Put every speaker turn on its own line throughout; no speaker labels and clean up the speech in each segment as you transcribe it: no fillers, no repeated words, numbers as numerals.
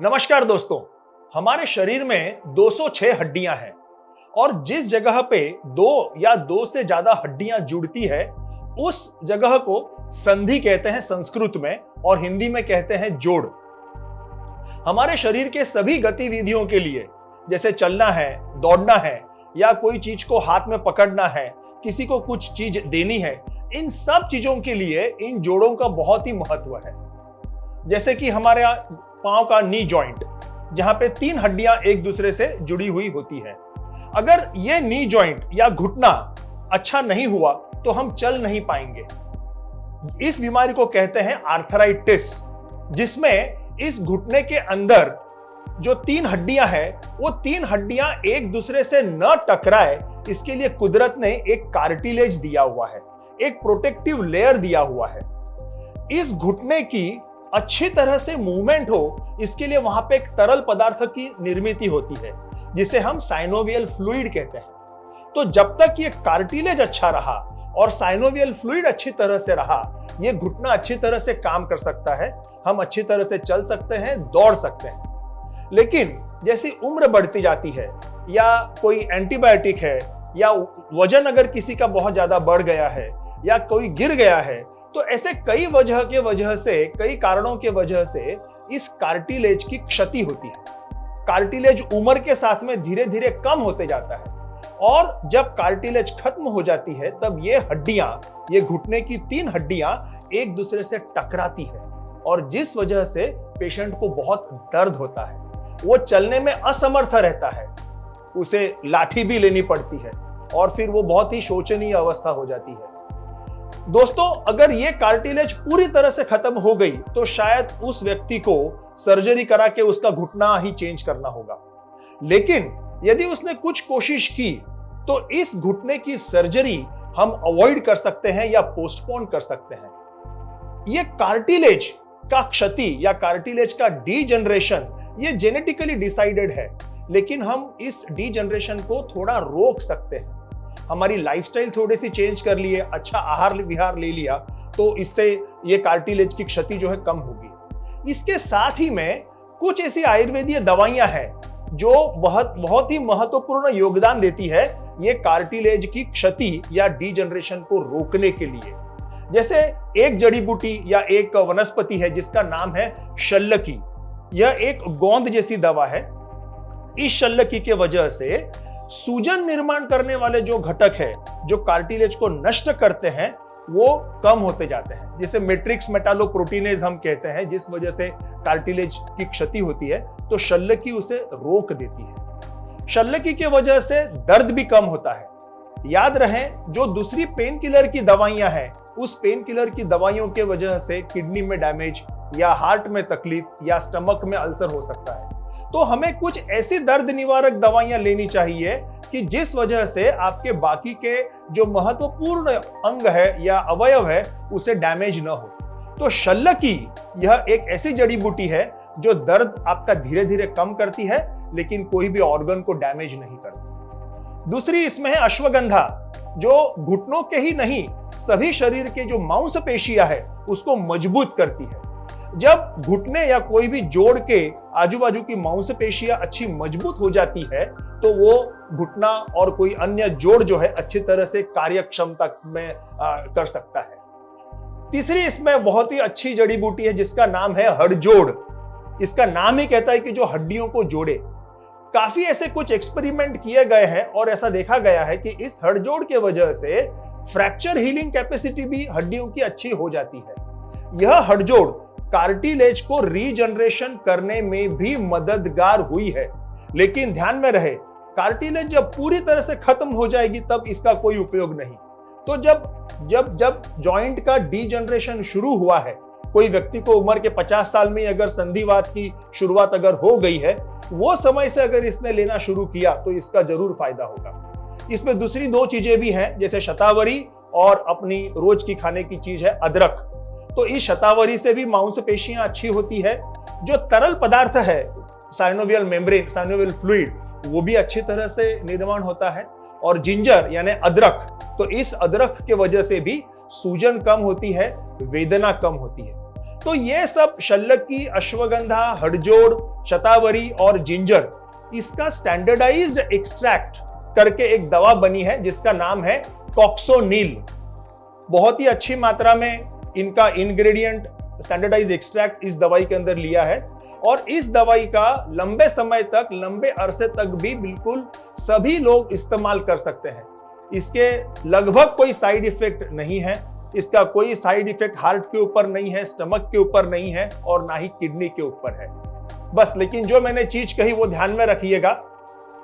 नमस्कार दोस्तों, हमारे शरीर में 206 हड्डियां हैं और जिस जगह पे दो या दो से ज्यादा हड्डियां जुड़ती है उस जगह को संधि कहते हैं संस्कृत में, और हिंदी में कहते हैं जोड़। हमारे शरीर के सभी गतिविधियों के लिए, जैसे चलना है, दौड़ना है या कोई चीज को हाथ में पकड़ना है, किसी को कुछ चीज देनी है, इन सब चीजों के लिए इन जोड़ों का बहुत ही महत्व है। जैसे कि हमारे पांव का नी जॉइंट, जहां पे 3 हड्डियां एक दूसरे से जुड़ी हुई होती है। अगर ये नी जॉइंट या घुटना अच्छा नहीं हुआ तो हम चल नहीं पाएंगे। इस बीमारी को कहते हैं आर्थराइटिस, जिसमें इस घुटने के अंदर जो 3 हड्डियां हैं वो 3 हड्डियां एक दूसरे से न टकराए, इसके लिए कुदरत ने एक कार्टिलेज दिया हुआ है, एक प्रोटेक्टिव लेयर दिया हुआ है। इस घुटने की अच्छी तरह से मूवमेंट हो, इसके लिए वहां पे एक तरल पदार्थ की निर्मित होती है जिसे हम साइनोवियल फ्लूइड कहते हैं। तो जब तक ये कार्टिलेज अच्छा रहा और साइनोवियल फ्लूइड अच्छी तरह से रहा, ये घुटना अच्छी तरह से काम कर सकता है, हम अच्छी तरह से चल सकते हैं, दौड़ सकते हैं। लेकिन जैसी उम्र बढ़ती जाती है या कोई एंटीबायोटिक है या वजन अगर किसी का बहुत ज्यादा बढ़ गया है या कोई गिर गया है, तो ऐसे कई कारणों के वजह से इस कार्टिलेज की क्षति होती है। कार्टिलेज उम्र के साथ में धीरे धीरे कम होते जाता है और जब कार्टिलेज खत्म हो जाती है तब ये हड्डियां, ये घुटने की 3 हड्डियां एक दूसरे से टकराती है और जिस वजह से पेशेंट को बहुत दर्द होता है, वो चलने में असमर्थ रहता है, उसे लाठी भी लेनी पड़ती है और फिर वो बहुत ही शोचनीय अवस्था हो जाती है। दोस्तों, अगर ये कार्टिलेज पूरी तरह से खत्म हो गई तो शायद उस व्यक्ति को सर्जरी करा के उसका घुटना ही चेंज करना होगा। लेकिन यदि उसने कुछ कोशिश की तो इस घुटने की सर्जरी हम अवॉइड कर सकते हैं या पोस्टपोन कर सकते हैं। ये कार्टिलेज का क्षति या कार्टिलेज का डीजनरेशन ये जेनेटिकली डिसाइडेड है, लेकिन हम इस डीजनरेशन को थोड़ा रोक सकते हैं। हमारी लाइफस्टाइल थोड़ी सी चेंज कर लिए, अच्छा आहार विहार ले लिया, तो इससे ये कार्टिलेज की क्षति जो है कम होगी। इसके साथ ही में कुछ ऐसी आयुर्वेदीय दवाइयां हैं जो बहुत ही महत्वपूर्ण योगदान देती है ये कार्टिलेज की क्षति या डीजनरेशन को रोकने के लिए। जैसे एक जड़ी बूटी या एक वनस्पति है जिसका नाम है शल्लकी। यह एक गोंद जैसी दवा है। इस शल्लकी के वजह से सूजन निर्माण करने वाले जो घटक है जो कार्टिलेज को नष्ट करते हैं वो कम होते जाते हैं, जिसे मैट्रिक्स मेटालोप्रोटीनेज हम कहते हैं, जिस वजह से कार्टिलेज की क्षति होती है। तो शल्लकी उसे रोक देती है। शल्लकी के वजह से दर्द भी कम होता है। याद रहे, जो दूसरी पेन किलर की दवाइयां हैं उस पेन किलर की दवाइयों के वजह से किडनी में डैमेज या हार्ट में तकलीफ या स्टमक में अल्सर हो सकता है। तो हमें कुछ ऐसी दर्द निवारक दवाइयां लेनी चाहिए कि जिस वजह से आपके बाकी के जो महत्वपूर्ण अंग है या अवयव है उसे डैमेज न हो। तो शल्लकी यह एक ऐसी जड़ी बूटी है जो दर्द आपका धीरे धीरे कम करती है, लेकिन कोई भी ऑर्गन को डैमेज नहीं करती। दूसरी इसमें है अश्वगंधा, जो घुटनों के ही नहीं सभी शरीर के जो मांसपेशियां है उसको मजबूत करती है। जब घुटने या कोई भी जोड़ के आजू बाजू की मांसपेशियां अच्छी मजबूत हो जाती है तो वो घुटना और कोई अन्य जोड़ जो है अच्छी तरह से कार्यक्षमता में कर सकता है। तीसरी इसमें बहुत ही अच्छी जड़ी बूटी है जिसका नाम है हड़जोड़। इसका नाम ही कहता है कि जो हड्डियों को जोड़े। काफी ऐसे कुछ एक्सपेरिमेंट किए गए हैं और ऐसा देखा गया है कि इस हड़जोड़ के वजह से फ्रैक्चर हीलिंग कैपेसिटी भी हड्डियों की अच्छी हो जाती है। यह हड़जोड़ कार्टिलेज को रीजनरेशन करने में भी मददगार हुई है। लेकिन ध्यान में रहे, कार्टिलेज जब पूरी तरह से खत्म हो जाएगी तब इसका कोई उपयोग नहीं। तो जब जॉइंट का डीजनरेशन शुरू हुआ है, कोई व्यक्ति को उम्र के 50 साल में अगर संधिवात की शुरुआत अगर हो गई है, वो समय से अगर इसने लेना शुरू किया तो इसका जरूर फायदा होगा। इसमें दूसरी 2 चीजें भी हैं, जैसे शतावरी और अपनी रोज की खाने की चीज है अदरक। तो इस शतावरी से भी मांसपेशियां अच्छी होती है। जो तरल पदार्थ है साइनोवियल मेम्ब्रेन, साइनोवियल फ्लूइड, वो भी अच्छी तरह से निर्माण होता है। और जिंजर यानी अदरक, तो इस अदरक के वजह से भी सूजन कम होती है, वेदना कम होती है। तो ये सब शल्यकी, अश्वगंधा, हड़जोड़, शतावरी और जिंजर, इसका स्टैंडर्डाइज्ड एक्सट्रैक्ट करके एक दवा बनी है जिसका नाम है कॉक्सोनिल। बहुत ही अच्छी मात्रा में इनका इंग्रेडिएंट स्टैंडर्डाइज्ड एक्सट्रैक्ट इस दवाई के अंदर लिया है और इस दवाई का लंबे समय तक, लंबे अरसे तक भी बिल्कुल सभी लोग इस्तेमाल कर सकते हैं। इसके लगभग कोई साइड इफेक्ट नहीं है। इसका कोई साइड इफेक्ट हार्ट के ऊपर नहीं है, स्टमक के ऊपर नहीं है और ना ही किडनी के ऊपर है। बस लेकिन जो मैंने चीज कही वो ध्यान में रखिएगा।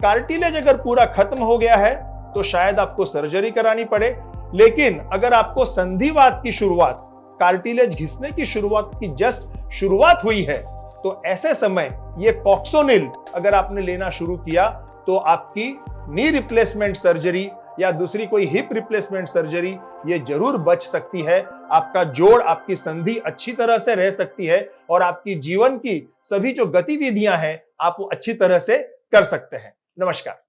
कार्टिलेज अगर पूरा खत्म हो गया है तो शायद आपको सर्जरी करानी पड़े, लेकिन अगर आपको संधिवात की शुरुआत, कार्टिलेज घिसने की शुरुआत की जस्ट शुरुआत हुई है, तो ऐसे समय ये कॉक्सोनिल अगर आपने लेना शुरू किया तो आपकी नी रिप्लेसमेंट सर्जरी या दूसरी कोई हिप रिप्लेसमेंट सर्जरी ये जरूर बच सकती है। आपका जोड़, आपकी संधि अच्छी तरह से रह सकती है और आपकी जीवन की सभी जो गतिविधियां हैं आप वो अच्छी तरह से कर सकते हैं। नमस्कार।